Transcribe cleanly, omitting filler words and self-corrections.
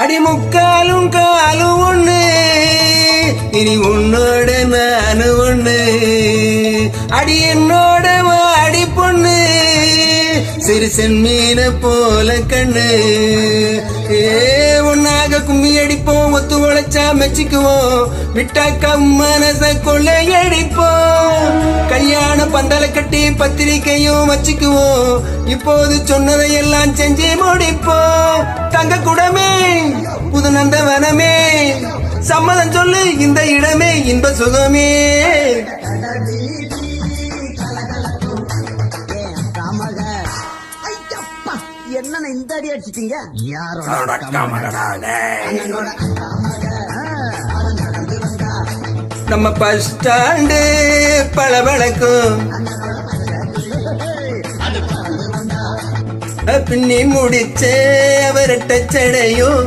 அடி முக்காலும் காலும் ஒண்ணு, இனி உன்னோட நானு ஒண்ணு. அடி என்னோட வாடி பொண்ணு, சிறு செம்மீன போல கண்ணு. ஒன்னாக கும்மி அடிப்போம், ஒத்து உழைச்சா மெச்சிக்குவோம், விட்டாக்கா மனச கொள்ளையடிப்போம். கல்யாண பந்தலை கட்டி பத்திரிக்கையும் வச்சுக்குவோம், இப்போது சொன்னதையெல்லாம் செஞ்சு முடிப்போம். தங்க குடமே புது நந்தவனமே, சம்மதம் சொல்லு இந்த இடமே இன்ப சுகமே. என்ன இந்த அடி அடிச்சிட்டீங்க? நம்ம பஸ் ஸ்டாண்டு பளபளக்கும், பின்னி முடிச்ச அவர்கிட்ட சடையும்